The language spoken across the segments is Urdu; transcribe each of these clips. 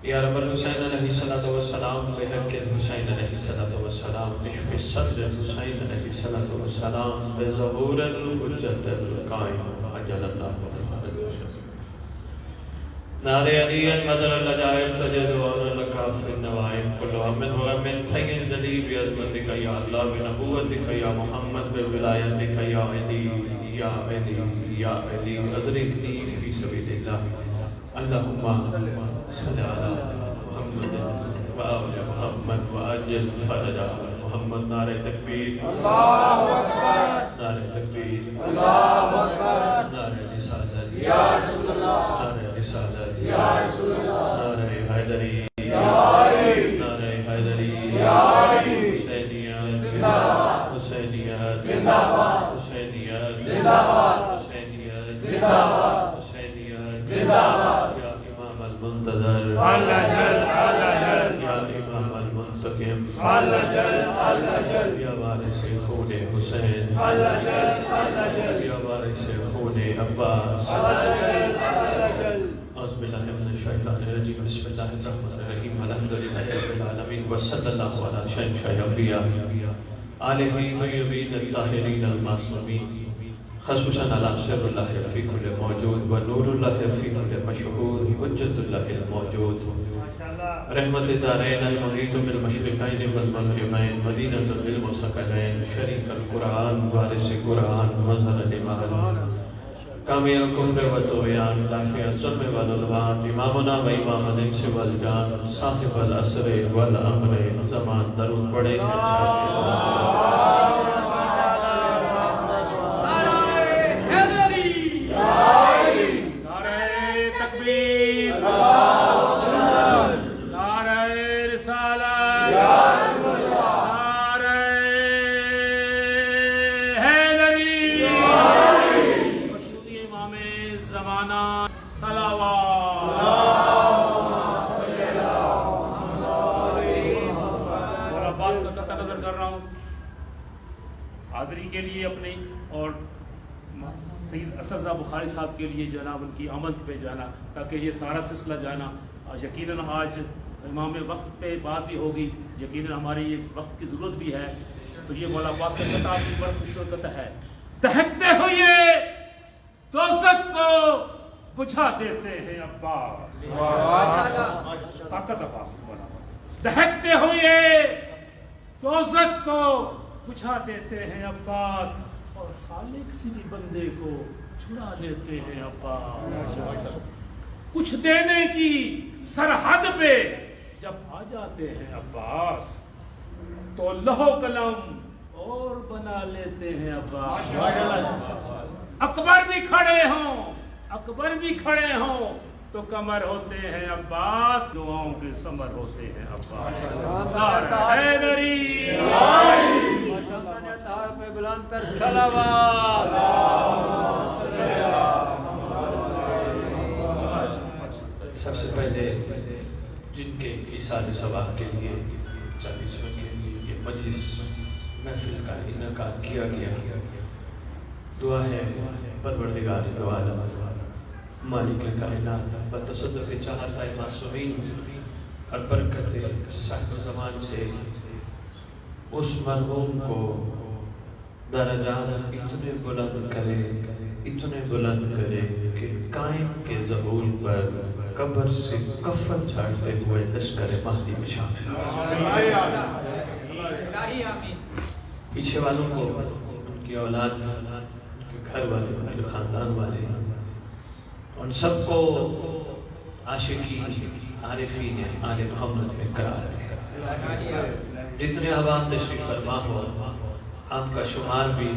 یا رب الحسین علیہ السلام بحق الحسین علیہ السلام بشف صدر الحسین علیہ السلام بظہور الحجت القائم عجل اللہ نار علی مدر العجائب تجد وعن لکاف النوائب کل امن وغمن سید جلی بعظمتک یا اللہ بنبوتک یا محمد بولایتک یا علی یا علی یا علی ادرکنی فی سبیل اللہ اللہم صلی علی محمد وآل محمد وآجل فرجا محمد نعرہ تکبیر اللہ اکبر نعرہ تکبیر اللہ اکبر نعرہ رسالت یا رسول اللہ نعرہ رسالت یا رسول اللہ نعرہ حیدری یا علی نعرہ حیدری یا علی حسینیت زندہ باد حسینیت زندہ باد حسینیت زندہ باد حسینیت زندہ باد حسینیت زندہ باد یا امام المنتظر اللہ جل اللہ جل یا امام المنتقم اللہ جل اللہ جل یا وارث خون حسین اللہ جل اللہ جل یا وارث خون عباس اللہ جل اللہ جل اعوذ باللہ من الشیطان الرجیم بسم اللہ الرحمن الرحیم الحمدللہ رب العالمین وصلی اللہ علی شہنشاہ الانبیاء آلہ طیبین الطاہرین المعصومین خصوصاً علی سر اللہ فی کل موجود و نور اللہ فی کل مشہود حجت اللہ الموجود رحمت دارین المحیط بالمشرقین والمغربین مدینہ العلم والثقلین شریک القرآن وارث قرآن مظہر الایمان کامی الکفر و طغیان دافع الظلم والعدوان امامنا و امام الانس والجان صاحب العصر والامر زمان درود پڑھے حاضری کے لیے اپنی اور سید اسد بخاری صاحب کے لیے جانا ان کی آمد پہ جانا تاکہ یہ سارا سلسلہ جانا یقیناً آج امام وقت پہ بات بھی ہوگی یقیناً ہماری یہ وقت کی ضرورت بھی ہے تو یہ مولا عباس کا کتاب کی بڑی خوبصورت ہے دہکتے ہوئے دوزخ کو بجھا دیتے ہیں عباس طاقت عباس دہکتے ہوئے دوزخ کو بجھا دیتے ہیں عباس اور خالق سی بندے کو چھڑا لیتے ہیں عباس کچھ دینے کی سرحد پہ جب آ جاتے ہیں عباس تو لوح و قلم اور بنا لیتے ہیں عباس اکبر بھی کھڑے ہوں تو کمر ہوتے ہیں عباس دعاؤں کے ثمر ہوتے ہیں عباس حیدری پہ بلند تر صلوات سب سے پہلے جن کے ایصال ثواب کے لیے 40ویں یہ مجلس محفل کا انعقاد کیا گیا دعا ہے پروردگار دو عالم مالک کائنات بتصدق چہارتہ معصومین اور برکت صاحب زمان سے اس مرحوم کو درجات اتنے بلند کرے کہ قائم کے ظہور پر قبر سے کفن جھاڑتے ہوئے لشکر مہدی میں شامل پیچھے والوں کو ان کی اولاد ان کے گھر والے ان کے خاندان والے ان سب کو عاشقین عارفین آل محمد میں قرار دے جتنے عوام تشریف فرما ہو آپ کا شمار بھی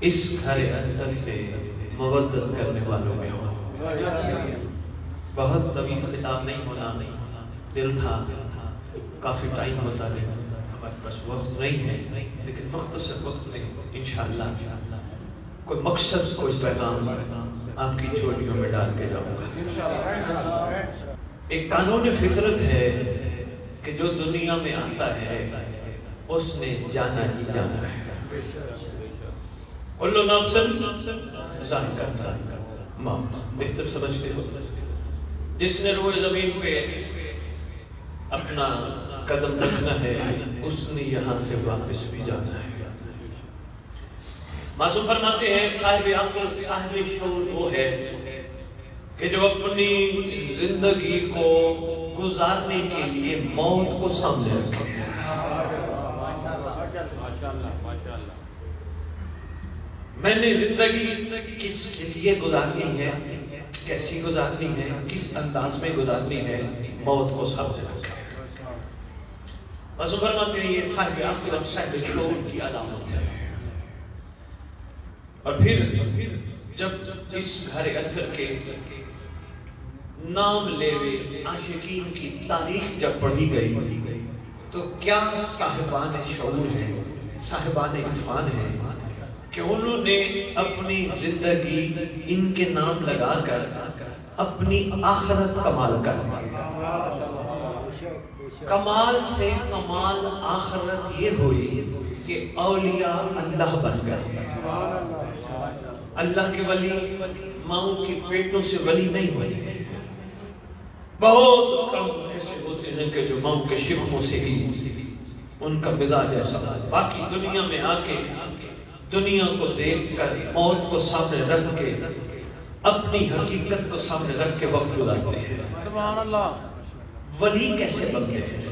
اس گھر اندر سے مودت کرنے والوں میں ہو بہت طویل خطاب نہیں ہونا دل تھا کافی ٹائم ہوتا ہے ہمارے پاس وقت نہیں ہے لیکن مختصر وقت میں انشاءاللہ کوئی مقصد کوئی پیغام آپ کی چوٹیوں میں ڈال کے جاؤں گا ایک قانون فطرت ہے کہ جو دنیا میں آتا ہے اس نے جانا ہی جانا ہے کل نفس ذائقۃ الموت بہتر سمجھتے ہو جس نے روئے زمین پہ اپنا قدم رکھنا ہے اس نے یہاں سے واپس بھی جانا ہے۔ معصوم فرماتے ہیں صاحب عقل صاحب شعور وہ ہے کہ جو اپنی زندگی کو گزارنے کے لیے موت کو سامنے رکھے۔ میں نے زندگی کس لیے گزارنی ہے، کیسی گزارنی ہے، کس انداز میں گزارنی ہے، موت کو سامنے رکھے۔ معصوم فرماتے ہیں یہ صاحب عقل اور صاحب شعور کی علامت ہے۔ اور پھر جب اس گھر اثر کے نام لیوے عاشقین کی تاریخ جب پڑھی گئی تو کیا صاحبان شعور ہیں، صاحبان عرفان ہیں کہ انہوں نے اپنی زندگی ان کے نام لگا کر اپنی آخرت کمال کر کمال سے کمال آخرت یہ ہوئی کہ اولیاء اللہ بن گئے۔ اللہ کے ولی ماؤں کے پیٹوں سے ولی نہیں ہوتے، بہت کم ایسے ہوتے ہیں کہ جو ماؤں کے شکموں سے ہی ان کا مزاج ایسا، باقی دنیا میں آ کے دنیا کو دیکھ کر موت کو سامنے رکھ کے اپنی حقیقت کو سامنے رکھ کے وقت گزارتے ہیں۔ سبحان اللہ۔ ولی کیسے بنتے ہیں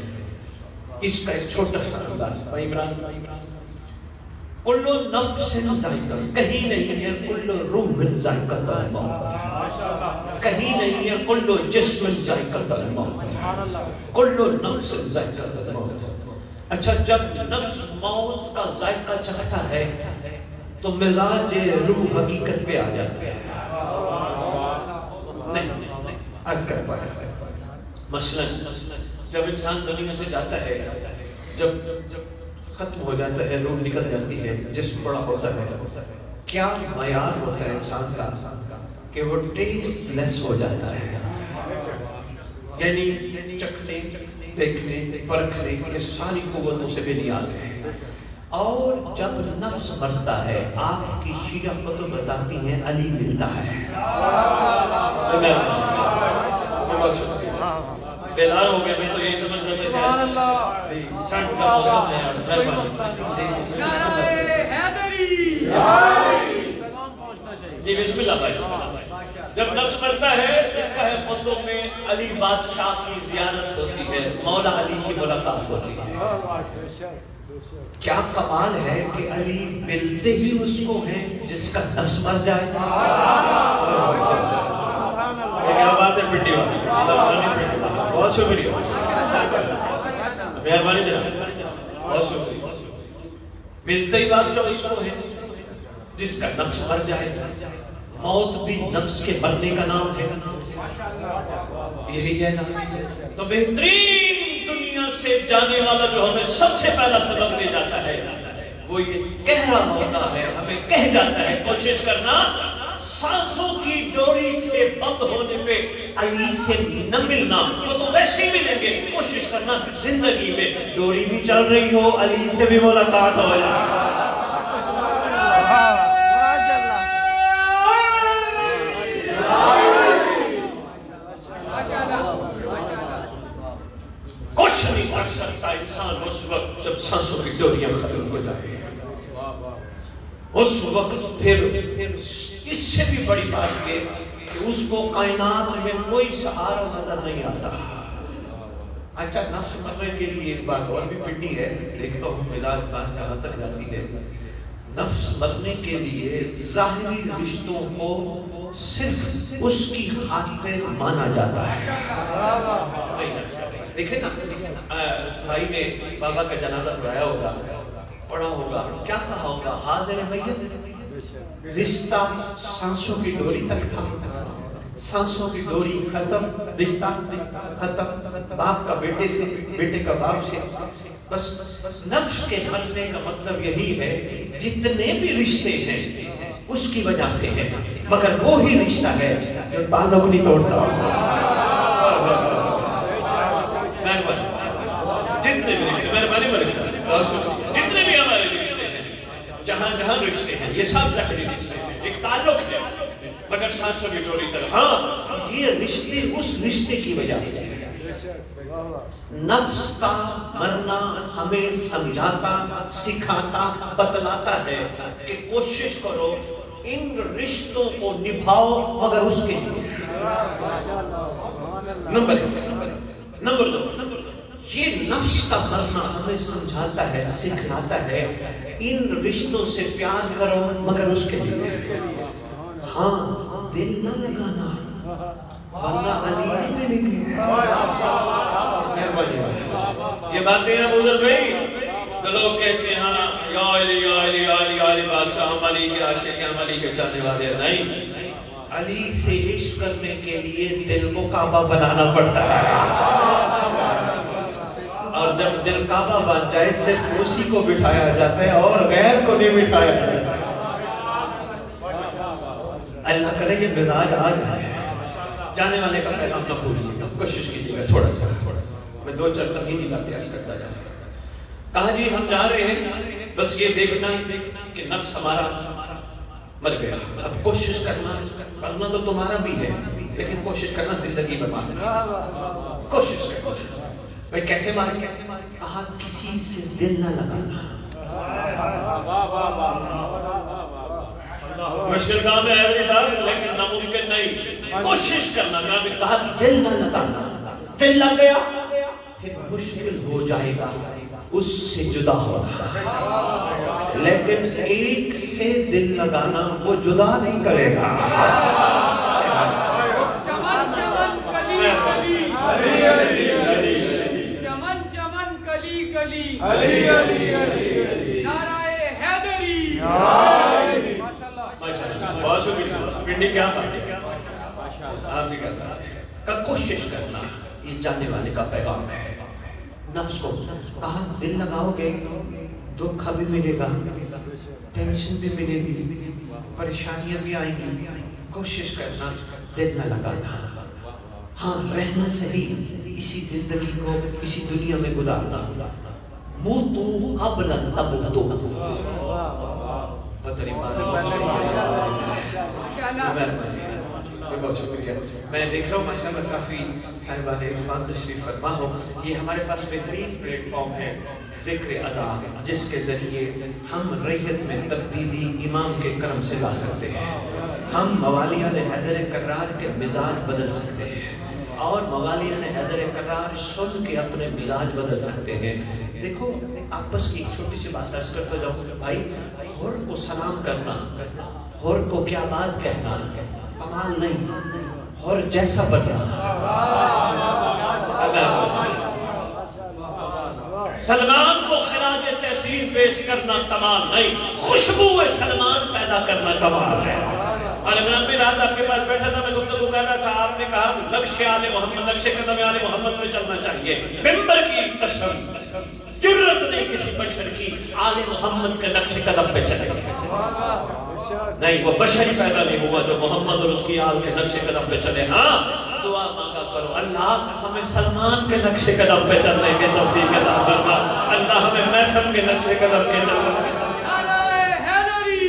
اس کا ایک چھوٹا سا انداز بھائی عمران، کلو نفس ذائقہ، کہیں نہیں ہے کلو روح ذائقۃ الموت، کہیں نہیں ہے کلو جسم ذائقۃ الموت، کلو نفس ذائقۃ الموت۔ اچھا جب نفس موت کا ذائقہ چکھتا ہے تو مزاج روح حقیقت پہ آ جاتا ہے۔ نہیں عرض کر پائے مثلا جب انسان دنیا سے جاتا ہے، جب ختم ہو جاتا ہے، روح نکل جاتی ہے، جسم بڑا ہوتا ہے، کیا معیار ہوتا ہے انسان کا کہ وہ ٹیسٹ لیس ہو جاتا ہے، یعنی چکھنے، دیکھنے، پرکھنے یہ ساری قوتوں سے بے نیاز ہے۔ اور جب نفس مرتا ہے آپ کی شیعہ کتب بتاتی ہیں علی ملتا ہے۔ بیدار ہو گئے، میں تو یہی سمجھ رہا سبحان اللہ۔ ٹھنڈ کا موسم ہے، جی بسم اللہ بھائی۔ جب نفس مرتا ہے لکھا ہے خطوں میں علی بادشاہ کی زیارت ہوتی ہے، مولا علی کی ملاقات ہوتی ہے۔ کیا کمال ہے کہ علی ملتے ہی اس کو ہیں جس کا نفس مر جائے۔ کیا بات ہے پنڈی والی، بہت شکریہ، مہربانی جناب، بہت شکریہ۔ ملتے ہی بادشاہ اس کو ہے جس کا نفس مر جائے۔ موت بھی نفس کے مرنے کا نام ہے، یہی ہے نا۔ تو بہترین دنیا سے جانے والا جو ہمیں سب سے پہلا سبق دے جاتا ہے وہ یہ کہہ رہا ہوتا ہے، ہمیں کہہ جاتا ہے کوشش کرنا سانسوں کی ڈوری کے بند ہونے پہ علی سے نہ ملنا، وہ تو ویسے ہی ملیں گے، کوشش کرنا زندگی میں ڈوری بھی چل رہی ہو علی سے بھی ملاقات ہو جائے۔ کچھ نہیں کر سکتا انسان اس وقت جب سانسوں کی ڈوریاں ختم ہو جائیں، اس وقت پھر اس سے بھی بڑی بات یہ کہ اس کو کائنات میں کوئی سہارا نظر نہیں آتا۔ اچھا نفس مرنے کے لیے ایک بات اور بھی پنڈی ہے، دیکھتا ہوں علاج بات کہاں تک جاتی ہے۔ نفس مرنے کے لیے ظاہری رشتوں کو صرف اس کی خاطر مانا جاتا ہے۔ دیکھیں نا بھائی نے بابا کا جنازہ پڑھایا ہوگا، پڑھا ہوگا، کیا کہا ہوگا؟ حاضر میت، رشتہ سانسوں کی ڈوری تک تھا، سانسوں کی ڈوری ختم، رشتہ ختم، باپ کا بیٹے سے، بیٹے کا باپ سے۔ بس نفس کے مرنے کا مطلب یہی ہے جتنے بھی رشتے ہیں اس کی وجہ سے ہے، مگر وہی رشتہ ہے جو تعلق نہیں توڑتا۔ جتنے بھی رشتے، مہربانی جتنے بھی ہمارے رشتے ہیں، جہاں جہاں رشتے ہیں، یہ سب ظاہری رشتے ہیں، ایک تعلق ہے، مگر سانسوں کی ڈوری تک۔ ہاں یہ رشتے اس رشتے کی وجہ سے نفس کا مرنا ہمیں سمجھاتا، سکھاتا، بتلاتا ہے کہ کوشش کرو ان رشتوں کو نبھاؤ مگر اس کے لیے. نمبر 2، یہ نفس کا مرنا ہمیں سمجھاتا ہے، سکھاتا ہے ان رشتوں سے پیار کرو مگر اس کے لیے. ہاں دل نہ لگانا ورنہ علی نہیں ملیں گے. یہ باتیں ابو ذر بھائی تو لوگ کہتے ہیں ہاں یا علی یا علی یا علی یا علی بادشاہ، ہم علی کے عاشق ہیں، ہم علی کے چاہنے والے ہیں. نہیں، علی سے عشق کرنے کے لیے دل کو کعبہ بنانا پڑتا ہے، اور جب دل کعبہ بن جائے صرف اسی کو بٹھایا جاتا ہے اور غیر کو نہیں بٹھایا جاتا. اللہ کرے یہ مزاج آ جائے. جانے والے کا پیغام نہ بھولیے گا، کوشش کیجیے گا تھوڑا سا. میں 2-4 تمہیدی باتیں عرض کرتا جا رہا ہوں. کہا جی ہم جا رہے ہیں، بس یہ دیکھنا کہ نفس ہمارا مر گیا. اب کوشش کرنا، کرنا تو تمہارا بھی ہے لیکن کوشش کرنا زندگی برباد. کوشش کرنا بھائی کیسے مارے؟ کہا کسی سے دل نہ لگانا. مشکل کام ہے حضرت صاحب لیکن ناممکن نہیں. کوشش کرنا. کہا دل نہ لگانا. دل لگ گیا پھر مشکل ہو جائے گا اس سے جدا ہونا، لیکن ایک سے دل لگانا وہ جدا نہیں کرے گا. چمن چمن کلی کلی علی علی علی، چمن چمن کلی کلی علی علی علی، نعرہ حیدری. بہت شکریہ. پنڈی کیا بات ہے، آپ بھی کرتا ہے. کوشش کرنا یہ جانے والے کا پیغام ہے. نفس کو کہا دل لگاؤ گے دکھ بھی ملے گا، ٹینشن بھی ملے گی، پریشانیاں بھی آئیں گی. کوشش کرنا دل نہ لگانا. ہاں رہنا صحیح، اسی زندگی کو اسی دنیا میں گزارنا. موتو قبل ان تموتو. بہت شکریہ. میں دیکھ رہا ہوں ماشاءاللہ کافی صاحبان عرفان تشریف فرما ہو. یہ ہمارے پاس بہترین پلیٹ فارم ہے ذکر ازاں، جس کے ذریعے ہم ریت میں تبدیلی امام کے کرم سے لا سکتے ہیں. ہم موالیان حیدر کرار کے مزاج بدل سکتے ہیں اور موالیان حیدر کرار سن کے اپنے مزاج بدل سکتے ہیں. دیکھو آپس کی ایک چھوٹی سی بات عرض کرتا جاؤں بھائی، ہر کو سلام کرنا، ہر کو کیا بات کہنا کمال نہیں، ہر جیسا بننا. سلمان کو خراج تحسین پیش کرنا کمال نہیں، خوشبو سلمان پیدا کرنا کمال ہے. اور عمران بن رات آپ کے پاس بیٹھا تھا، میں گفتگو کر رہا تھا، آپ نے کہا نقش آل محمد، نقش قدم آل محمد پہ چلنا چاہیے. ممبر کی قسم، جرت نہیں کسی بشر کی آل محمد کے نقش قدم پہ چلے. نہیں، وہ بشر ہی پیدا نہیں ہوا جو محمد اور اس کی آل کے نقش قدم پہ چلے. ہاں دعا مانگا کرو اللہ ہمیں سلمان کے نقش قدم پہ چلنے کے توفیق عطا فرما. اللہ ہمیں میثم کے نقش قدم پہ چلنے. نعرہ حیدری.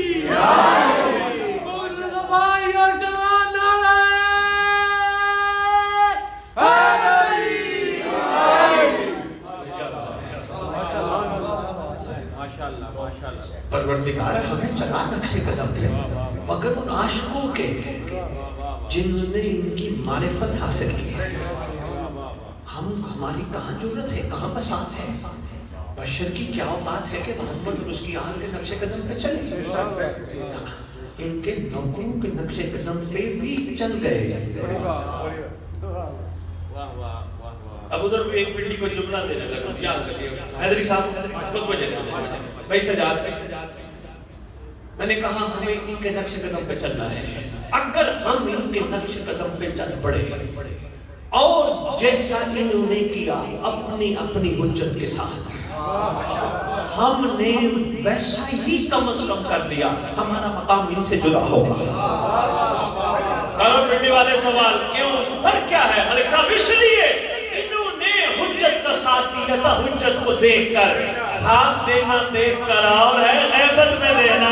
پروردگار ہمیں چلا نقش قدم پہ، مگر ان عاشقوں کے جنہوں نے ان کی معرفت حاصل کی. ہماری کہاں جرت ہے، کہاں بساط ہے؟ بشر کی کیا اوقات ہے کہ محمد اور اس کی آل کے نقش قدم پہ چلے؟ ان کے نوکروں کے نقش قدم پہ بھی چل گئے. ابو ذر بھی ایک پنڈی کو جملہ دینے لگا، یاد رکھیے حیدری صاحب خود وجہ بھائی سجاد. میں نے کہا ہمیں ان کے نقش قدم پہ چلنا ہے. اگر ہم ان کے نقش قدم پہ چل پڑے اور جیسا انہوں نے کیا اپنی اپنی حجت کے ساتھ ہم نے ویسا ہی کم از کم کر دیا، ہمارا مقام ان سے جدا ہوگا. کرو پنڈی والے سوال کیوں؟ فرق کیا ہے ملک صاحب؟ اس لیے انہوں نے حجت کا ساتھ دیا تھا. حجت کو دیکھ کر ساتھ دینا دیکھ کر اور ہے غیبت میں دینا.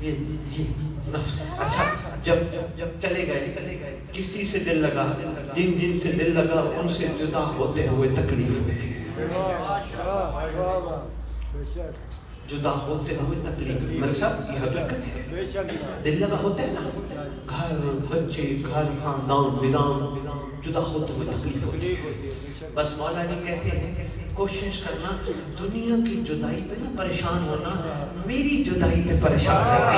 یہ نفس. اچھا جب چلے گئے کسی سے دل لگا, جن سے دل لگا ان سے جدا ہوتے ہوئے تکلیف ہوئی, جدا ہوتے ہوئے تکلیف. میرے ساتھ یہ حقیقت ہے. دل لگا ہوتے ہیں نا, گھر بچے گھر خاندان نظام, جدا ہوتے ہوئے تکلیف ہوتی ہے. بس مولا علی کہتے ہیں کوشش کرنا دنیا کی جدائی پہ نہ پریشان ہونا, میری جدائی پہ پریشان رہنا.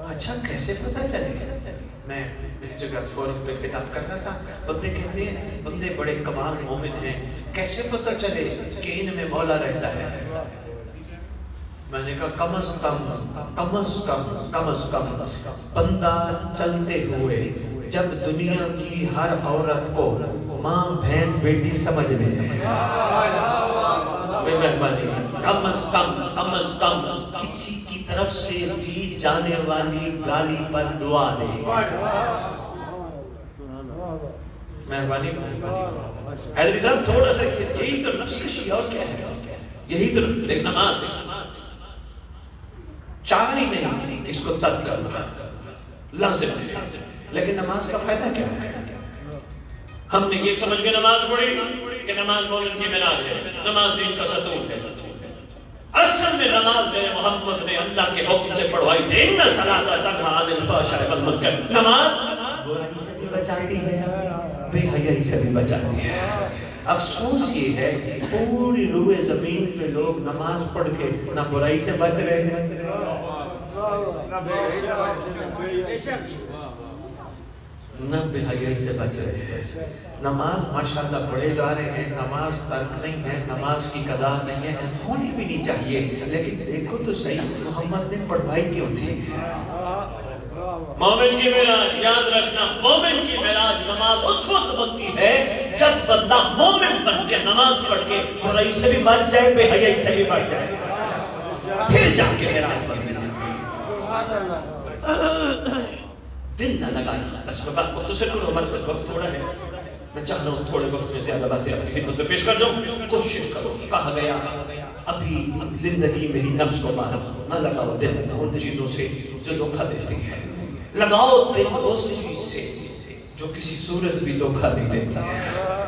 اچھا کیسے پتہ چلے؟ میں ایک جگہ فورم پہ کتاب کر رہا تھا, بندے کہتے ہیں بندے بڑے کمال مومن ہیں, کیسے پتہ چلے کہ ان میں مولا رہتا ہے؟ میں نے کہا کم از کم بندہ چلتے ہوئے جب دنیا کی ہر عورت کو ماں بہن بیٹی سمجھ لے, کم از کم کسی کی طرف سے بھی جانے والی گالی پر دعا دے. مہربانی حیدری صاحب تھوڑا سا, یہی تو نفس کشی اور کیا ہے, یہی تو نماز چاہ ہی نہیں اس کو ترک کرنا لازم ہے, لیکن نماز کا فائدہ کیا ہے؟ ہم نے یہ سمجھ کے نماز پڑھی کہ نماز مومن کی بنیاد ہے, نماز دین کا ستون ہے. اصل میں نماز میرے محمد نے اللہ کے حکم سے پڑھوائی تھی, ان صلاۃ تنہی عن الفحشاء والمنکر. نماز برائی سے بھی بچاتی ہے, بے حیائی سے بھی بچاتی ہے. افسوس یہ ہے کہ پوری روئے زمین پہ لوگ نماز پڑھ کے نہ برائی سے بچ رہے ہیں نہ بے حیائی سے بچ رہے ہیں. نماز ماشاءاللہ پڑھے جا رہے ہیں, نماز ترک نہیں ہے, نماز کی قضا نہیں ہے, ہونی بھی نہیں چاہیے, لیکن دیکھو تو صحیح محمد نے پڑھوائی کیوں تھی؟ مومن کی معراج, یاد رکھنا مومن کی معراج نماز اس وقت ہوتی ہے جب بندہ مومن بن کے نماز پڑھ کے برائی سے بھی بچ جائے, بے حیائی سے بھی بچ جائے, پھر جا کے معراج بن جائے. دل نہ لگانا. بس بات مختصر کرو, ہمارے وقت تھوڑا ہے, میں چاہ رہا ہوں تھوڑے وقت میں زیادہ باتیں اپنی خدمت میں پیش کر جاؤں. کوشش کرو, کہا گیا ابھی زندگی میں ہی نفس کو مارو, نہ لگاؤ دل ان چیزوں سے جو دھوکہ دیتی ہے, لگاؤ دل اس چیز سے جو کسی صورت بھی دھوکہ نہیں دیتی ہے,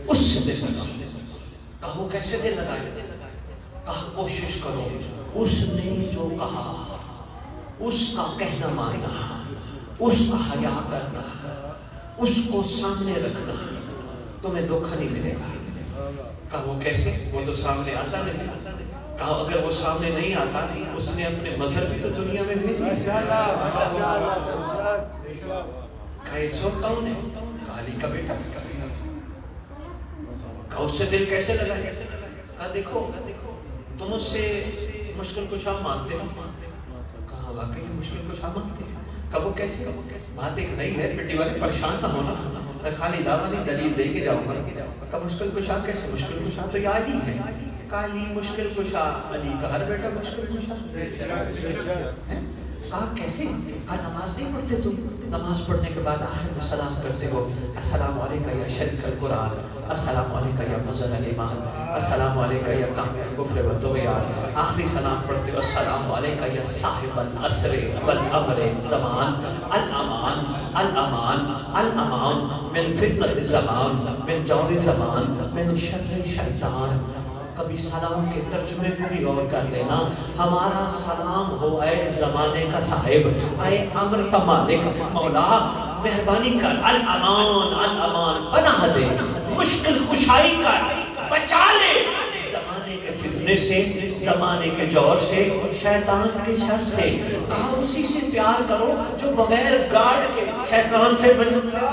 اس سے دل لگاؤ. کہو کیسے دل لگائے؟ کہا کوشش کرو اس نے جو کہا اس کا کہنا ماننا, اس کا حیا کرنا, اس کو سامنے رکھنا, تمہیں دھوکہ نہیں ملے گا. کہا وہ کیسے؟ وہ تو سامنے آتا نہیں. کہا اگر وہ سامنے نہیں آتا, اس نے اپنے مظہر بھی تو دنیا میں بھیجا. کہا اس وقت کون ہے؟ کہا علی کا بیٹا. کہا اس سے دل کیسے لگا؟ کہا دیکھو تم اس سے مشکل کشا مانتے ہو. کہا واقعی مشکل کشا مانتے ہیں. کہا وہ کیسے؟ بات ایک نہیں ہے, پٹی والے پریشان نہ ہونا, میں خالی دعوانی دلیل دے کے جاؤں گا. کہا مشکل کشا کیسے؟ مشکل کشا تو یہ علی ہے. کہا علی مشکل کشا, علی کا ہر بیٹا مشکل کشا. کہا کیسے؟ کہا نماز نہیں پڑھتے تم, نماز پڑھنے کے بعد آخر میں سلام کرتے ہو, السلام علیکم یا شریک القرآن, السلام علیکم یا مظہر الایمان, السلام علیکم یا کامل الکفر والطغیان. آخری سلام پڑھتے ہو السلام علیکم یا صاحب العصر والامر زمان, الامان الامان الامان من فتنة الزمان, من جور زمان, من شر شیطان. کبھی سلام کے ترجمے کو بھی غور کر لینا. ہمارا سلام ہو اے زمانے کا صاحب, اے امر کا مالک, مولا مہربانی کر, الامان الامان پناہ دے, مشکل کشائی کر, بچا لے زمانے کے فتنے سے, زمانے کے جور سے, شیطان کے شر سے. کہا اسی سے پیار کرو جو بغیر گارڈ کے شیطان سے بچتا ہے.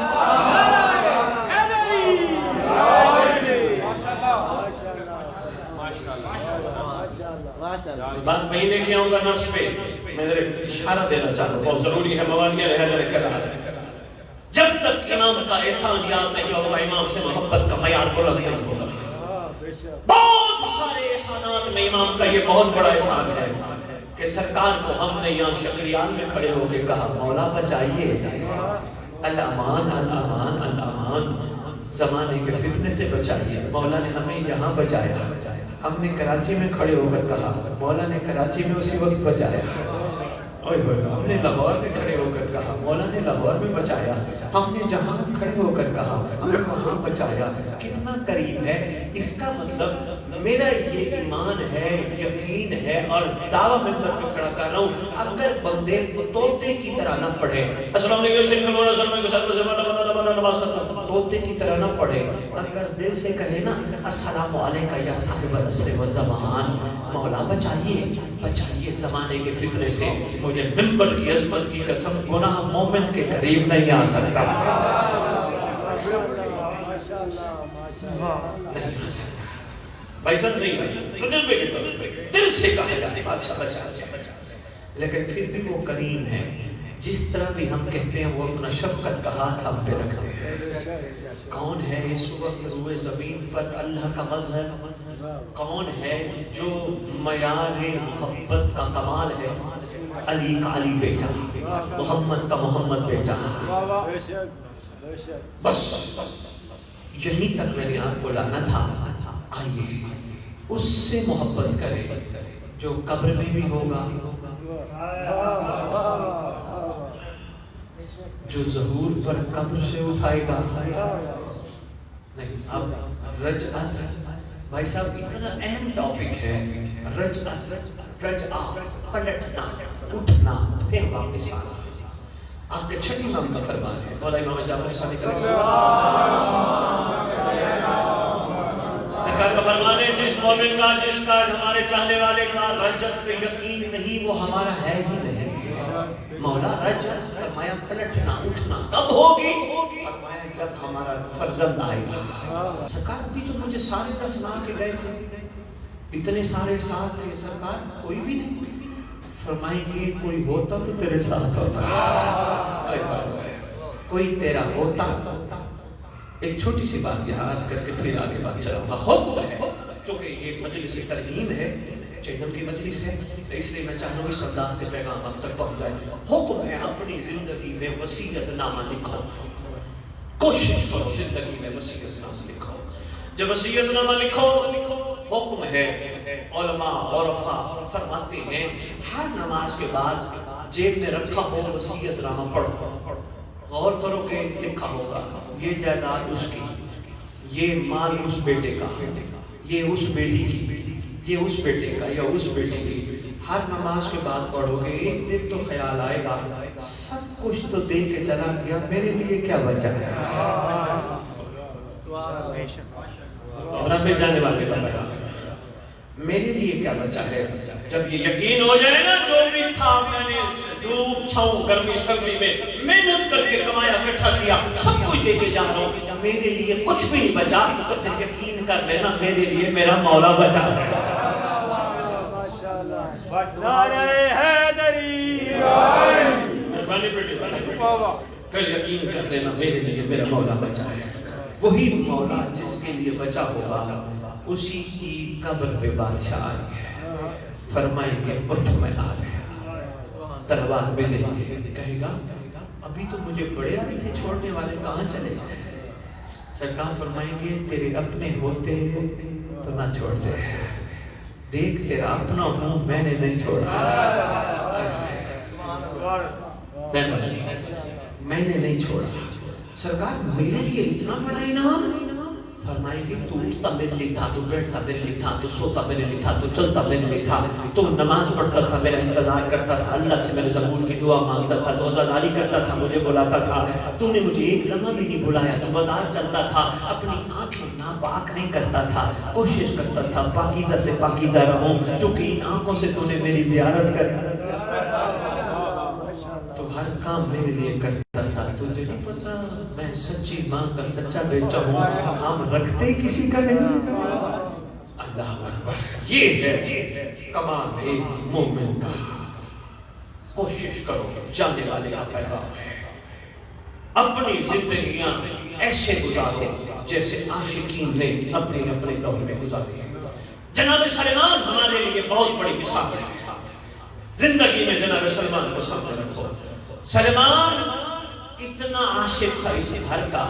بات میں ہی لے کے آؤں گا نفس پہ. میں اشارہ دینا چاہتا ہوں, بہت ضروری ہے, موانیہ رہ کر. جب تک امام کا احسان یاد نہیں ہوگا, امام سے محبت کا معیار بلند نہیں ہوگا. بہت سارے احسانات میں امام کا یہ بہت بڑا احسان ہے کہ سرکار کو ہم نے یہاں شکریان میں کھڑے ہو کے کہا مولا بچائیے, الامان الامان الامان, زمانے کے فتنے سے بچائیے. مولا نے ہمیں یہاں بچایا. ہم نے کراچی میں کھڑے ہو کر کہا، مولا نے کراچی میں اسی وقت بچایا. ہم نے لاہور میں کھڑے ہو کر کہا، مولا نے لاہور میں بچایا. ہم نے جہاں کھڑے ہو کر کہا، ہم نے وہاں بچایا. کتنا قریب ہے. اس کا مطلب میرا یہ ایمان ہے، یقین ہے، اور دعویٰ منبر پہ کھڑا کر رہا ہوں، اگر بندے طوطے کی طرح نہ پڑھے، السلام علیکم طوطے کی طرح نہ پڑھے، اگر دل سے کہے نا السلام علیکم یا صاحب العصر والزمان، مولا بچائیے بچائیے زمانے کے فتنے سے، مجھے منبر کی عظمت کی قسم گناہ مومن کے قریب نہیں آ سکتا. بھائی صاحب نہیں، تجربے کے طور پہ دل سے کہا جائے بادشاہ بچا، لیکن پھر بھی وہ کریم ہے. جس طرح بھی ہم کہتے ہیں وہ اپنا شفقت کا ہاتھ ہم پہ رکھتے ہیں. کون ہے اس وقت روئے زمین پر اللہ کا مظہر؟ کون ہے جو معیار محبت کا کمال ہے؟ علی کا علی بیٹا، محمد کا محمد بیٹا. بس یہیں تک میں نے آپ کو لانا تھا. آئیے اس سے محبت کرے جو قبر میں بھی ہوگا، جو ظہور پر قبر سے اٹھائے گا. نہیں، اب رجعت بھائی صاحب اتنا اہم ٹاپک ہے. رجعت، رجعہ، پلٹنا، اٹھنا، پھر واپس آنا. آپ کے چھٹی امام کا فرمان ہے، مولا امام جعفر صادق سرکار کا فرمان ہے، جس مومن کا، جس کا، ہمارے چاہنے والے کا رجعت پہ یقین نہیں وہ ہمارا ہے ہی نہیں. مولا رجعت فرمایا پلٹنا اٹھنا کب ہوگی؟ فرمایا جب ہمارا فرزند آئے گا. سرکار بھی تو مجھے سارے دفنا کے گئے تھے، اتنے سارے ساتھ تھے سرکار، کوئی بھی نہیں. فرمائیں گے کوئی ہوتا تو تیرے ساتھ ہوتا، کوئی تیرا ہوتا. ایک چھوٹی سی بات یہاں عرض کر کے پھر آگے بات چلاؤں گا. حکم ہے، چونکہ یہ مجلس ترہیم ہے، چہنم کی مجلس ہے، اس لیے میں چاہوں گی سردار سے پیغام اب تک پہنچ جائے. حکم ہے اپنی زندگی میں وصیت نامہ لکھو. کوشش کرو زندگی میں وصیت نامہ لکھو. جب وصیت نامہ لکھو، حکم ہے، علماء عرفاء فرماتے ہیں ہر نماز کے بعد جیب میں رکھا ہو وصیت نامہ پڑھو. غور کرو کہ لکھا ہوگا یہ جائیداد اس کی، یہ مال اس بیٹے کا، یہ اس بیٹی کی، یہ اس بیٹے کا یا اس بیٹی کی. ہر نماز کے بعد پڑھو گے. ایک دن تو خیال آئے گا سب کچھ تو دے کے چلا گیا، میرے لیے کیا بچا ہے؟ رب جانے والے کا پیغام، میرے لیے کیا بچا ہے؟ جب یہ یقین ہو جائے نا جو بھی تھا میں نے دھوپ چھاؤں گرمی سردی میں محنت کر کے کمایا اکٹھا کیا سب کچھ دے کے جا رہا ہوں، میرے لیے کچھ بھی نہیں بچا، تو پھر یقین کر لینا میرے لیے میرا مولا بچا ہے. نعرہ حیدری، پھر یقین کر لینا میرے لیے میرا مولا بچا ہے. وہی مولا جس کے لیے بچا ہوگا اسی کی قبر پہ بادشاہ آئیں گے، فرمائیں گے اٹھ میں آ گیا. تلوار میں لیں گے، کہے گا ابھی تو مجھے بڑے آئے تھے چھوڑنے والے، کہاں چلے گئے؟ سرکار فرمائیں گے تیرے اپنے ہوتے تو نہ چھوڑتے، دیکھ تیرا اپنا ہوں میں نے نہیں چھوڑا، میں نے نہیں چھوڑا. سرکار میرے لیے اتنا بڑا انعام. فرمائیں گے تو اٹھتا میرے لیے تھا، تو بیٹھتا میرے لیے تھا، تو سوتا میرے لیے تھا، تو چلتا میرے لیے تھا، تو نماز پڑھتا تھا میرا انتظار کرتا تھا، اللہ سے میرے ضرور کی دعا مانگتا تھا، تو عزاداری کرتا تھا، مجھے بلاتا تھا، تو نے مجھے ایک لمحہ بھی نہیں بلایا، تو بازار چلتا تھا، اپنی آنکھیں ناپاک نہیں کرتا تھا، کوشش کرتا تھا پاکیزہ سے پاکیزہ رہوں، چونکہ ان آنکھوں سے تو نے میری زیارت کر تو ہر کام میرے لیے کرتا تھا. تجھے نہیں پتا میں سچی ماں کا سچا بیٹا ہوں، ہم رکھتے کسی کا نہیں. اللہ اکبر، یہ ہے کمال ایک مومن کا. کوشش کرو جانے والے کا پیغام ہے، اپنی زندگیاں ایسے گزارو جیسے عاشقین نے اپنے اپنے دور میں گزاری. جناب سلمان ہمارے لیے بہت بڑی مثال ہے. زندگی میں جناب سلمان کو سامنے رکھو. سلمان اتنا عاشق تھا اس گھر کا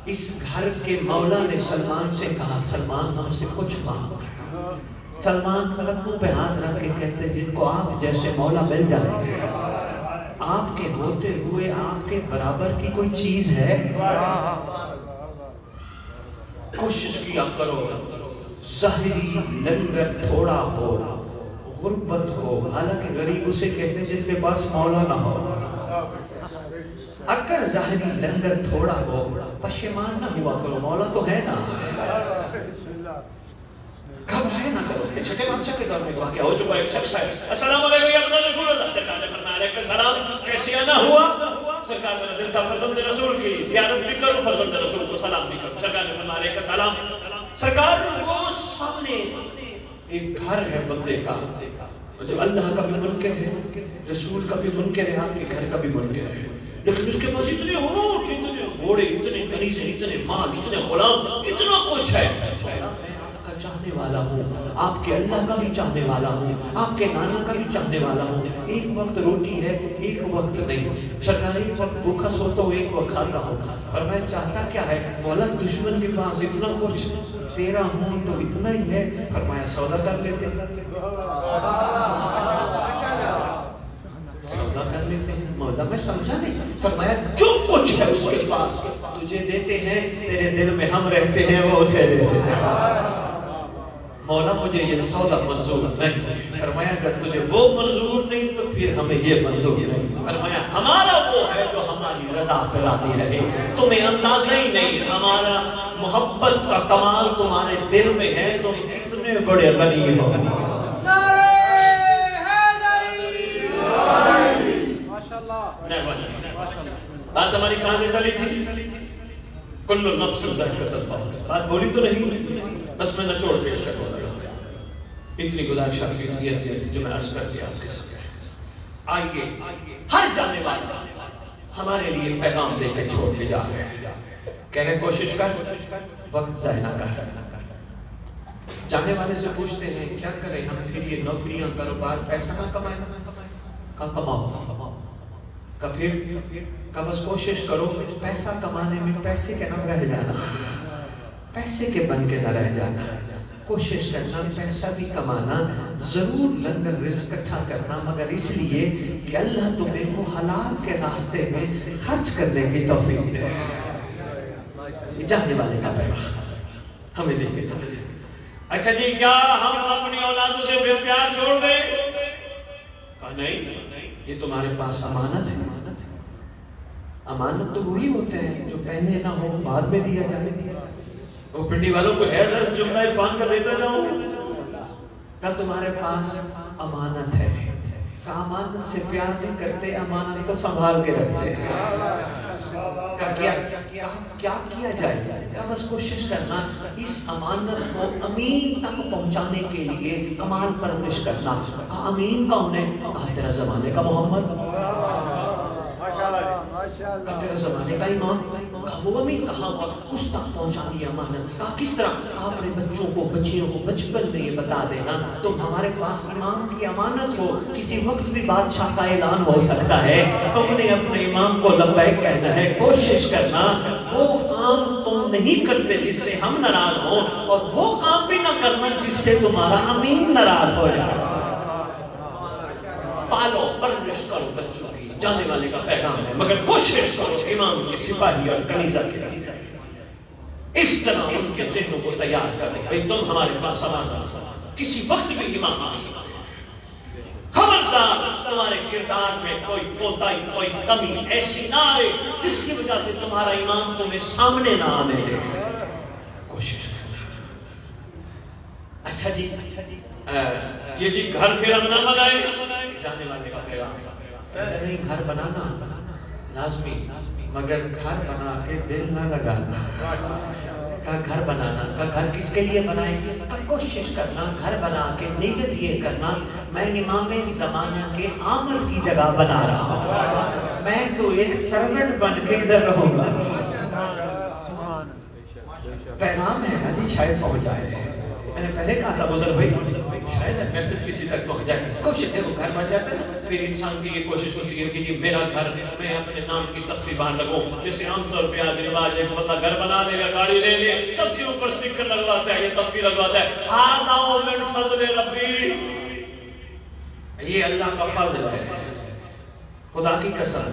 اس گھر کے مولا نے سلمان سے کہا سلمان ہم سے کچھ مانگ. سلمان قدموں پہ ہاتھ رکھ کے کہتے جن کو آپ جیسے مولا مل جائے آپ کے ہوتے ہوئے آپ کے برابر کی کوئی چیز ہے؟ کوشش کیا کرو ظاہری لنگر تھوڑا ہو غربت ہو. حالانکہ غریب اسے کہتے ہیں جس کے پاس مولا نہ ہو. اگر ظاہری لنگر تھوڑا ہو پشیمان نہ ہوا کرو مولا تو ہے نا. گھبرائے نہ کرو. چھٹے بادشاہ کے دور میں واقعہ ہو چکا. ایک شخص ہے السلام علیکم یا ابن رسول اللہ. سرکار نے فرمایا علیکم السلام کیسے آنا ہوا؟ سرکار میرا دل تھا فرزند رسول کی زیارت بھی کروں فرزند رسول کو سلام بھی کروں. سرکار نے فرمایا علیکم السلام. سرکار وہ سامنے ایک گھر ہے بندے کا جو اللہ کا بھی منکر ہے رسول کا بھی منکر ہے آپ کے گھر کا بھی منکر ہے لیکن اس کے پاس اتنے اونٹ اتنے گھوڑے اتنے کنیزیں اتنے مال اتنے غلام اتنا کچھ ہے. آپ کا چاہنے والا ہوں آپ کے اللہ کا بھی چاہنے والا ہوں آپ کے نانا کا بھی چاہنے والا ہوں. ایک وقت روٹی ہے ایک وقت نہیں. سرکار ایک وقت بھوکا سوتا ہوں ایک وقت کھاتا ہوں. اور میں چاہتا کیا ہے مولا دشمن کے پاس اتنا کچھ تیرا ہوں تو اتنا ہی ہے. فرمایا سودا کر لیتے سودا کر لیتے ہیں. مولا میں سمجھا نہیں. فرمایا جو کچھ ہے اس کے پاس تجھے دیتے ہیں تیرے دل میں ہم رہتے ہیں وہ اسے دیتے ہیں. مولا مجھے یہ سودا منظور نہیں. فرمایا اگر تجھے وہ منظور نہیں تو پھر ہمیں یہ منظور نہیں. فرمایا ہمارا وہ ہے جو ہماری رضا پہ راضی رہے. تمہیں اندازہ ہی نہیں ہمارا محبت کا کمال تمہارے دل میں ہے. تم کتنے بڑے غنی ہو. بات ہماری کہاں سے چلی تھی؟ کل نفس ذائقۃ الموت. بات بولی تو نہیں بس میں نچوڑ پیش کر رہا ہوں. اتنی گزارش آپ کی جو میں عرض کر دیا آپ کے سامنے. آئیے ہر جانے والا ہمارے لیے پیغام دے کے چھوڑ کے جا رہے ہیں. کہہ رہے کوشش کر وقت ضائع نہ کر. جانے والے سے پوچھتے ہیں کیا کریں ہم پھر یہ نوکریاں کاروبار پیسہ نہ کمائیں. کہاں کماؤ کا پھر کا بس کوشش کرو پیسہ کمانے میں پیسے کے نہ رہ جانا پیسے کے بن کے نہ رہ جانا. کوشش کرنا پیسہ بھی کمانا ضرور لنگر رزق اکٹھا کرنا مگر اس لیے کہ اللہ تمہیں وہ حلال کے راستے میں خرچ کرنے کی توفیق دے. جانے والے کا پیغام ہمیں دے کے. اچھا جی کیا ہم اپنی اولادوں سے بے پیار چھوڑ دیں؟ کہا نہیں یہ تمہارے پاس امانت ہے. امانت تو وہی ہوتے ہیں جو پہلے نہ ہو بعد میں دیا جائے. وہ پنڈی والوں کو ہے سر جملہ عرفان کا دیتا جاؤں. کل تمہارے پاس امانت ہے. امانت سے پیار نہیں کرتے امانت کو سنبھال کے رکھتے. کیا کیا جائے بس کوشش کرنا اس امانت کو امین تک پہنچانے کے لیے کمال پرورش کرنا. امین کون ہے؟ کہا تیرا زمانے کا محمد تیرے زمانے کا امام. وہ امین کہاں ہوا؟ اس تک پہنچانی امانت. کہا کس طرح؟ کہا اپنے بچوں کو بچیوں کو بچپن میں یہ بتا دینا تم ہمارے پاس امام کی امانت ہو کسی وقت بھی بادشاہ کا اعلان ہو سکتا ہے. تم نے اپنے امام کو لبیک کہنا ہے. کوشش کرنا وہ کام تم نہیں کرتے جس سے ہم ناراض ہوں اور وہ کام بھی نہ کرنا جس سے تمہارا امین ناراض ہو جائے. پالو پرورش کرو بچوں کی. جانے والے کا پیغام ہے مگر کوشش کرو امام کے سپاہی اور کنیزہ کے اس طرح ان کے ذہنوں کو تیار کرو. بھئی تم ہمارے پاس امانت کسی وقت بھی امام آ سکتا. خبردار تمہارے کردار میں کوئی کوتاہی کوئی کمی ایسی نہ آئے جس کی وجہ سے تمہارا امام تمہیں سامنے نہ آنے دے. کوشش کرو. اچھا جی یہ جی گھر پھر ہم نہ بنائے. جانے والے کا پیغام نہیں گھر بنانا لازمی مگر گھر بنا کے دل نہ لگانا. کا گھر بنانا کا گھر کس کے لیے بنائے گا؟ کوشش کرنا گھر بنا کے نیت یہ کرنا میں امام زمانہ کے عامل کی جگہ بنا رہا ہوں. میں تو ایک سرونٹ بن کے ادھر رہوں گا. پیغام ہے نا جی شاید پہنچ جائے. میں نے پہلے کہا تھا بزرگ بھائی شاید میسج کسی تک پہنچ جائے. کوشش دیکھو گھر بن جاتا ہے نا, پھر انسان کی یہ کوشش ہوتی ہے کہ جی میرا گھر, میں اپنے نام کی تختی باندھ لگوں. جیسے عام طور پہ آج رواج ہے, بندہ گھر بنا لے گا, گاڑی لے لے, سب سے اوپر اسٹیکر لگواتا ہے, یہ تختی لگواتا ہے, ھذا من فضل ربی. یہ اللہ کا فضل ہے, خدا کی قسم.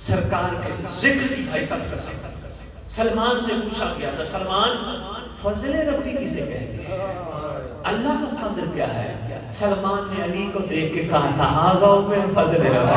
سرکار کے ذکر کی بھائی سب قسم. سلمان سے پوچھا گیا تھا, سلمان فضل ربی کسے کہتے ہیں, اللہ کا فضل کیا ہے؟ سلمان نے علی کو دیکھ کے کہا تھا ھذا من فضل ربی.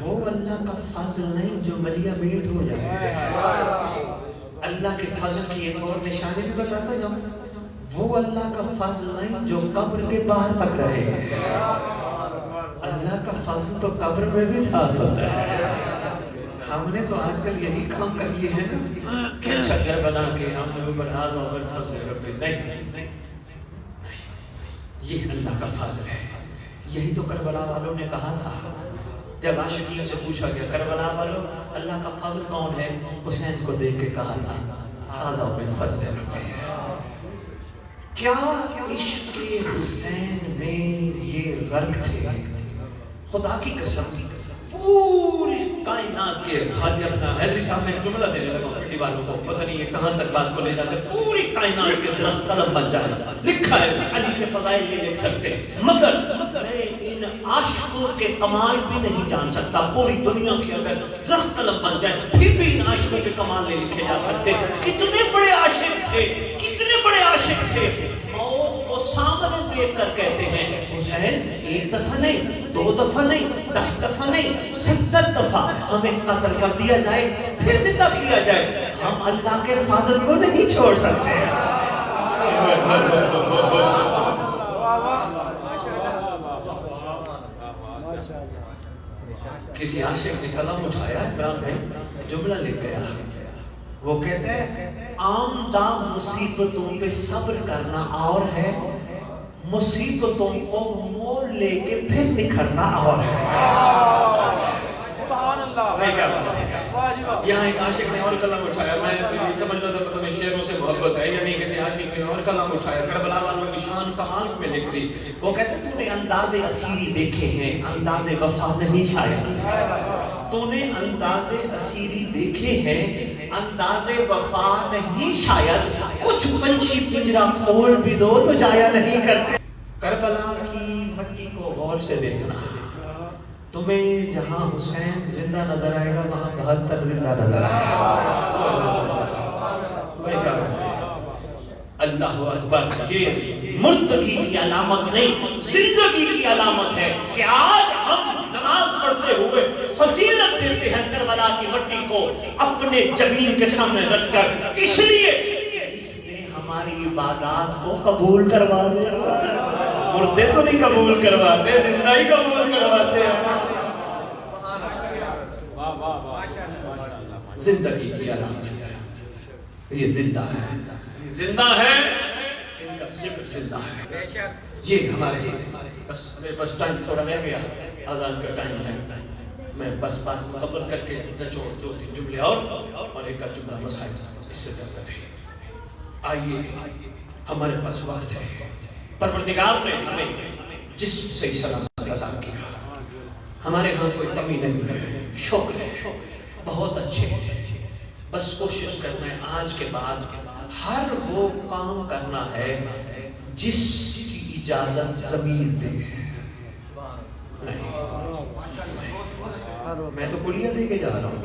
وہ اللہ کا فضل نہیں جو ملیا میٹ ہو جائے. اللہ کے فضل کی ایک اور نشانی بھی بتاتا جاؤں, وہ اللہ کا فضل نہیں جو قبر کے باہر تک رہے. اللہ کا فضل تو قبر میں بھی ساتھ ہوتا ہے. ہم نے تو آج کل یہی کام کر لیے ہیں نا, شکر بنا کے ہم نے اوپر ھذا من فضل ربی. نہیں, یہ اللہ کا فضل ہے. یہی تو کربلا والوں نے کہا تھا جب عاشقین سے پوچھا گیا کربلا والوں اللہ کا فضل کون ہے, حسین کو دیکھ کے کہا تھا ھذا من فضل ربی. کیا عشق حسین میں یہ غرق تھے, خدا کی قسم. پوری کائنات کے حاجی اپنا حیدری صاحب میں جملہ دینے لگا پٹی والوں کو, پتہ نہیں یہ کہاں تک بات کو لے جاتے. پوری کائنات کے درخت قلم بن جائے, لکھا ہے علی کے فضائل نہیں لکھ سکتے, مگر میں ان عاشقوں کے کمال بھی نہیں جان سکتا. پوری دنیا کے اگر درخت قلم بن جائے پھر بھی ان عاشقوں کے کمال نہیں لکھے جا سکتے. کتنے بڑے عاشق تھے, کتنے بڑے عاشق تھے. وہ سامنے دیکھ کر کہتے ہیں حسین ایک دفعہ نہیں, 2 دفعہ نہیں, 10 دفعہ نہیں, 70 دفعہ ہمیں قتل کر دیا جائے پھر زندہ کیا جائے, ہم اللہ کے فضل کو نہیں چھوڑ سکتے. کسی عاشق نے قلم اٹھایا, عمران بھائی جملہ لکھ گیا, وہ کہتے ہیں آمدہ مصیبتوں پہ صبر کرنا اور ہے, مصیبتوں کو مول لے کے پھر نکھرنا اور ہے. سبحان اللہ. یہاں ایک عاشق نے اور قلم اٹھایا, میں سمجھتا تھا کہ شعروں سے محبت ہے, یعنی کسی عاشق نے اور قلم اٹھایا, کربلا والوں کی شان کمال میں لکھ دی. وہ کہتے ہیں تو نے انداز اسیری دیکھے ہیں, انداز وفا نہیں شاید. تو نے انداز اسیری دیکھے ہیں, انداز وفا نہیں شاید. کچھ پنچھی پنجرا کھول بھی دو تو جایا نہیں کرتے. کربلا کی مٹی کو غور سے دیکھنا, تمہیں جہاں حسین زندہ نظر آئے گا وہاں 72 زندہ نظر آئے گا. اللہ اکبر. یہ مردگی کی علامت نہیں, زندگی کی علامت ہے کہ آج ہم نماز پڑھتے ہوئے فضیلت دیتے ہیں کربلا کی مٹی کو اپنے جبین کے سامنے رکھ کر, اس لیے اس نے ہماری عبادات کو قبول کروا دیا. مردے تو نہیں قبول کرواتے, زندہ ہی قبول کرواتے ہیں. زندگی کی علامت ہے, یہ زندہ ہے, زندہ ہے, ان کا ذکر زندہ ہے. یہ ہمارے میرے پاس ٹائم تھوڑا رہ گیا, اذان کا ٹائم ہے, میں بس بات مکمل کر کے نچوڑ 2-3 جملے اور ایک کا جملہ مسائل اس سے زیادہ بھی. آئیے ہمارے پاس وقت ہے, پروردگار نے ہمیں جسم سے سلامت عطا کیا, ہمارے ہاں کوئی کمی نہیں ہے, شکر ہے, بہت اچھے. بس کوشش کرنا ہے آج کے بعد ہر وہ کام کرنا ہے جس کی اجازت ضمیر دے. میں تو کلیہ دے کے جا رہا ہوں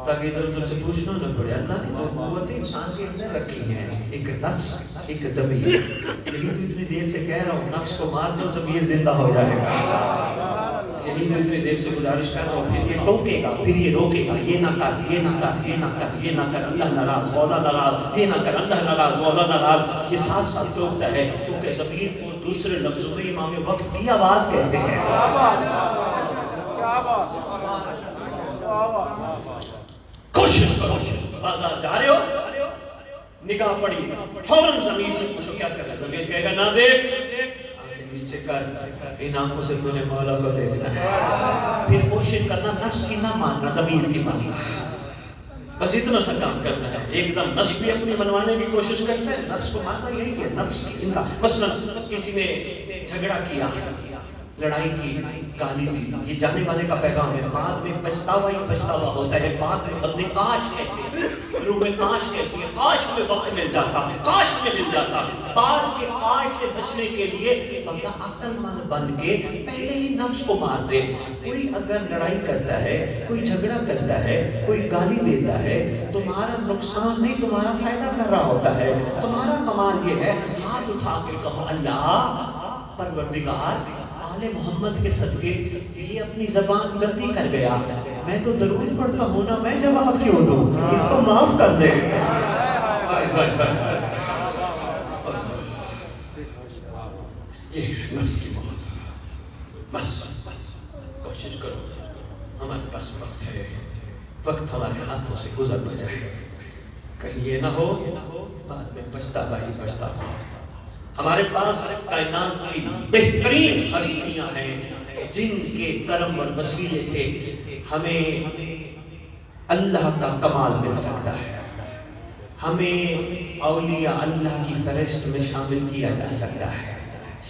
تاکہ ادھر ادھر سے پوچھنا نہ پڑے. اللہ نے تو قوتیں انسان کے اندر رکھی ہیں, ایک نفس, ایک ضمیر. یہی تو اتنی دیر سے کہہ رہا ہوں نفس کو مار دو ضمیر زندہ ہو جائے گا. یہی تو اتنی دیر سے گزارش کر رہا ہوں, پھر یہ ٹوکے گا, پھر یہ روکے گا, یہ نہ کر, یہ نہ کر, یہ نہ کر, یہ نہ کر, اللہ ناراض, مولا ناراض, یہ نہ کر, اللہ ناراض, مولا ناراض. یہ ساتھ ساتھ ٹوکتا ہے کیونکہ ضمیر کو دوسرے لفظوں میں امام وقت کی آواز کہتے ہیں. کوشش کرو، بازار جا رہے ہو، نگاہ پڑی، فوراً زمین سے پوچھو کیا کر رہے ہو، زمین کہے گا نہ دیکھ، آنکھیں نیچے کر، ان آنکھوں سے تو نے مولا کو دیکھنا ہے، پھر کوشش کرنا نفس کی نہ ماننا، ضمیر کی ماننا، بس اتنا سا کام کرنا ہے۔ ایک دم نفس بھی اپنی منوانے کی کوشش کرتا ہے، نفس کو ماننا یہی ہے، نفس کی ان کا مثلا کسی نے جھگڑا کیا، لڑائی کی، گالی دی، یہ جانے والے کا پیغام ہے، بعد میں پچھتاوا ہی پچھتاوا ہوتا ہے، بعد میں بندے کاش کہتے ہیں، روح میں کاش کہتی ہے، کاش میں وقت مل جاتا، کاش میں مل جاتا۔ بعد کے کاش سے بچنے کے لیے بندہ عقل مند بن کے پہلے ہی نفس کو مار دے۔ کوئی اگر لڑائی کرتا ہے، کوئی جھگڑا کرتا ہے، کوئی گالی دیتا ہے، تمہارا نقصان نہیں تمہارا فائدہ کر رہا ہوتا ہے۔ تمہارا کمال یہ ہے ہاتھ اٹھا کے کہو اللہ پروردگار آل محمد کے صدقے یہ اپنی زبان غلطی کر گیا، میں تو درود پڑھتا ہوں نا، میں جواب کیوں دوں، اس کو معاف کر دے۔ یہ نفس کی موت، بس کوشش کرو، ہمارے پاس وقت ہے، وقت ہمارے ہاتھوں سے گزر نہ جائے، کہیں یہ نہ ہو بعد میں پچھتاوا ہی پچھتاوا۔ ہمارے پاس کائنات کی بہترین ہستیاں ہیں جن کے کرم اور وسیلے سے ہمیں اللہ کا کمال مل سکتا ہے، ہمیں اولیاء اللہ کی فہرست میں شامل کیا جا سکتا ہے۔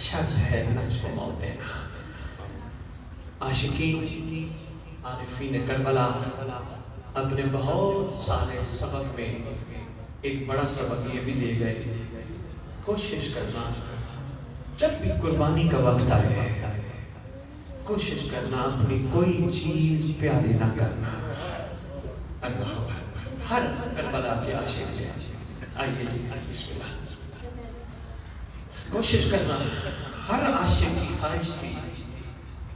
شرط ہے نفس کو موت دینا۔ عاشقین عارفین کربلا اپنے بہت سارے سبق میں ایک بڑا سبق یہ بھی دے گئے، کوشش کرنا جب بھی قربانی کا وقت آئے کوشش کرنا اپنی کوئی چیز پیاری نہ کرنا۔ اللہ ہر کربلا کے عاشق ہے، آئیے جی بسم اللہ، کوشش کرنا ہر عاشق کی خواہش تھی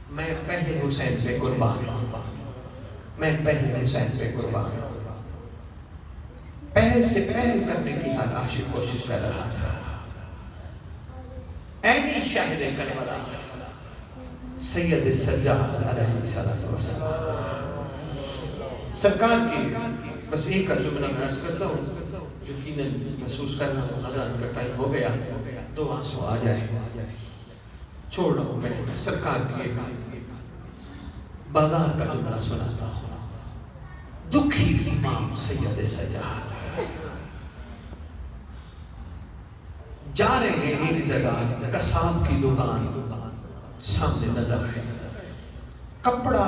میں پہلے حسین پہ قربان ہوں، میں پہلے حسین پہ قربان ہوں، پہل سے پہل کرنے کی ہر عاشق کوشش کر رہا تھا۔ اینی شاہد کربلا سید سجاد علیہ السلام سرکار کی بس ایک کا جملہ میں عرض کرتا ہوں، یقیناً محسوس کرنا اذان کا ٹائم ہو گیا، دو آنسو آ جائے، چھوڑ رہا ہوں میں سرکار کی بازار کا جملہ سناتا ہوں۔ دکھی امام سید سجاد جا رہے ہیں ایک جگہ، قصاب کی دکان سامنے نظر ہے، کپڑا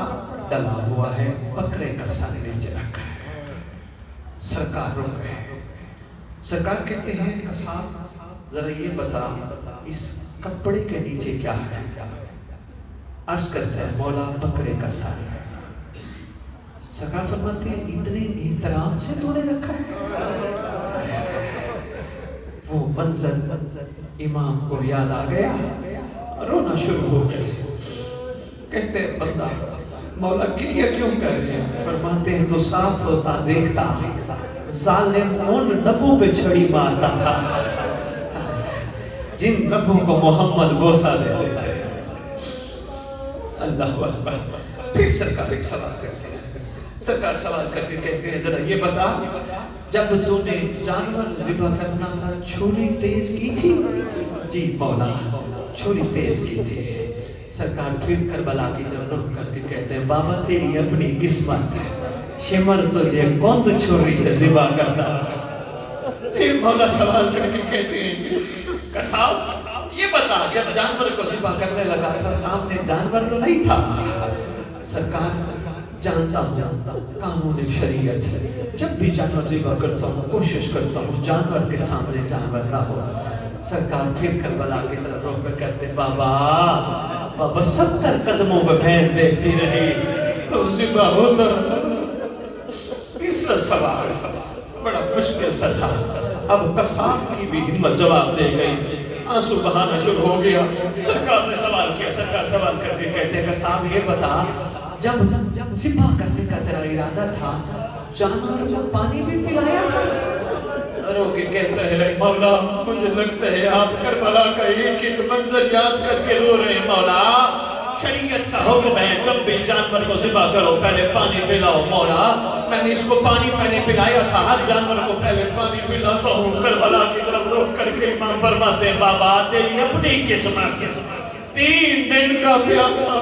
ڈلا ہوا ہے، بکرے کا سر نیچے رکھا ہے، سرکار رک گئے، سرکار کہتے ہیں قصاب ذرا یہ بتا اس کپڑے کے نیچے کیا ہے؟ عرض کرتے ہیں مولا بکرے کا سر۔ سرکار فرماتے ہیں اتنے احترام سے تو نے رکھا ہے؟ وہ منظر امام کو یاد آ گیا، رونا شروع ہو گئے، کہتے ہیں بندہ مولا گریہ کیوں کر رہے ہیں؟ فرماتے ہیں تو ساتھ ہوتا دیکھتا ظالم ان لبوں پہ چھڑی مارتا تھا جن لبوں کو محمد بوسہ دیتے تھے۔ اللہ اکبر۔ پھر سرکار ایک سوال کرتے ہیں، سرکار سوال کر کے کہتے ہیں ذرا یہ بتا جب تو نے جانور ذبح کرنا تھا چھری تیز کی تھی؟ جی مولا چھری تیز کی تھی۔ سرکار پھر کربلا کی طرف رخ کر کے کہتے ہیں بابا تیری اپنی قسمت، شمر تجھے کون چھری سے ذبح کرتا۔ پھر مولا سوال کر کے کہتے ہیں قصاب یہ بتا جب جانور کو ذبح کرنے لگا تھا سامنے جانور تو نہیں تھا؟ سرکار جانتا ہوں قانون شریعت، جب بھی جانور ذبح کرتا ہوں کوشش کرتا ہوں جانور کے سامنے جانور نہ ہو۔ سرکار پھر کربلا کی طرف رخ کر کہتے بابا 70 قدموں پہ بہن دیکھتی رہی تو ذبح ہوتا رہا۔ تیسرا سوال بڑا مشکل سا تھا، اب قصاب کی بھی ہمت جواب دے گئی، آنسو بہانا شروع ہو گیا۔ سرکار نے سوال کیا، سرکار سوال کر کے کہتے ہیں قصاب یہ بتا جب ذبح کرنے کا تیرا ارادہ تھا جانور کو پانی بھی پلایا تھا؟ رو کے کہتا ہے مولا مجھے لگتا ہے آپ کربلا کا ایک ایک منظر یاد کر کے رو رہے ہیں مولا، شریعت کا حکم ہے جب بھی جانور کو ذبح کرو پہلے پانی پلاؤ مولا میں نے اس کو پانی پہلے پلایا تھا ہر جانور کو پہلے پانی پلاتا ہوں کربلا کی طرف روک کر کے امام فرماتے ہیں بابا تیری اپنی قسمت 3 دن کا پیاسا